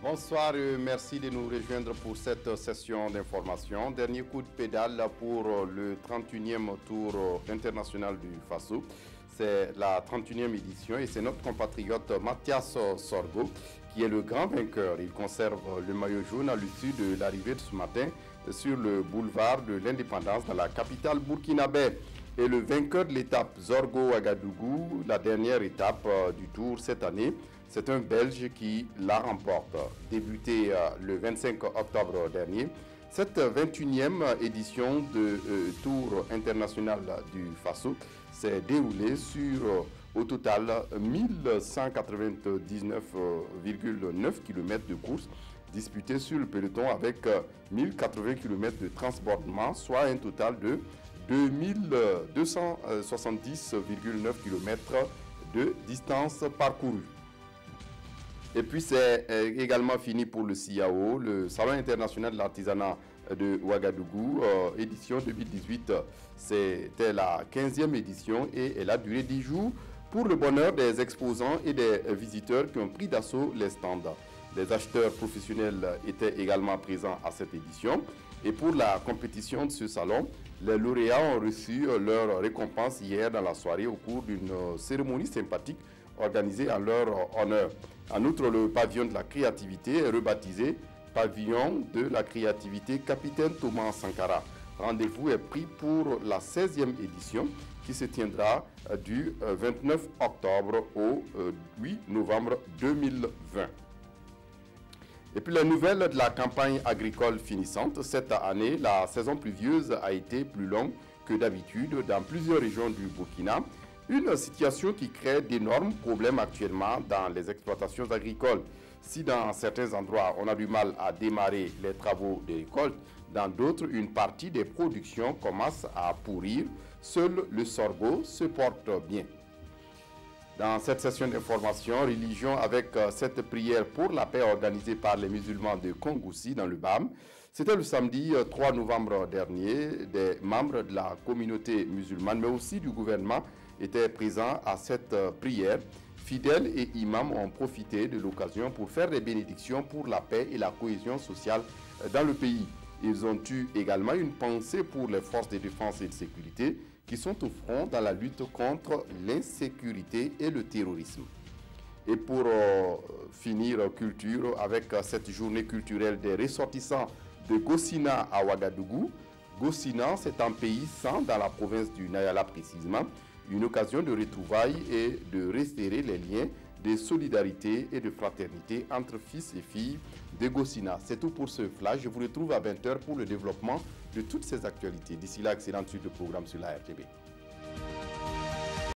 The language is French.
Bonsoir et merci de nous rejoindre pour cette session d'information. Dernier coup de pédale pour le 31e tour international du FASO. C'est la 31e édition et c'est notre compatriote Mathias Sorgo qui est le grand vainqueur. Il conserve le maillot jaune à l'issue de l'arrivée de ce matin sur le boulevard de l'Indépendance dans la capitale burkinabé. Et le vainqueur de l'étape, Zorgo Ouagadougou, la dernière étape du tour cette année, c'est un Belge qui la remporte. Débuté le 25 octobre dernier, cette 21e édition de Tour international du FASO s'est déroulée sur au total 1199,9 km de course disputés sur le peloton avec 1080 km de transbordement, soit un total de 2270,9 km de distance parcourue. Et puis c'est également fini pour le CIAO, le Salon international de l'artisanat de Ouagadougou, édition 2018. C'était la 15e édition et elle a duré 10 jours pour le bonheur des exposants et des visiteurs qui ont pris d'assaut les stands. Les acheteurs professionnels étaient également présents à cette édition. Et pour la compétition de ce salon, les lauréats ont reçu leur récompense hier dans la soirée au cours d'une cérémonie sympathique organisée en leur honneur. En outre, le pavillon de la créativité est rebaptisé Pavillon de la créativité Capitaine Thomas Sankara. Rendez-vous est pris pour la 16e édition qui se tiendra du 29 octobre au 8 novembre 2020. Et puis la nouvelle de la campagne agricole finissante. Cette année, la saison pluvieuse a été plus longue que d'habitude dans plusieurs régions du Burkina. Une situation qui crée d'énormes problèmes actuellement dans les exploitations agricoles. Si dans certains endroits, on a du mal à démarrer les travaux de récolte, dans d'autres, une partie des productions commence à pourrir. Seul le sorgho se porte bien. Dans cette session d'information, religion avec cette prière pour la paix organisée par les musulmans de Kongoussi dans le BAM. C'était le samedi 3 novembre dernier. Des membres de la communauté musulmane, mais aussi du gouvernement, étaient présents à cette prière. Fidèles et imams ont profité de l'occasion pour faire des bénédictions pour la paix et la cohésion sociale dans le pays. Ils ont eu également une pensée pour les forces de défense et de sécurité qui sont au front dans la lutte contre l'insécurité et le terrorisme. Et pour finir, culture, avec cette journée culturelle des ressortissants de Gossina à Ouagadougou. Gossina, c'est un pays sans dans la province du Nayala précisément, une occasion de retrouvailles et de resserrer les liens de solidarité et de fraternité entre fils et filles de Gossina. C'est tout pour ce flash. Je vous retrouve à 20 h pour le développement de toutes ces actualités. D'ici là, excellente suite de programme sur la RTB.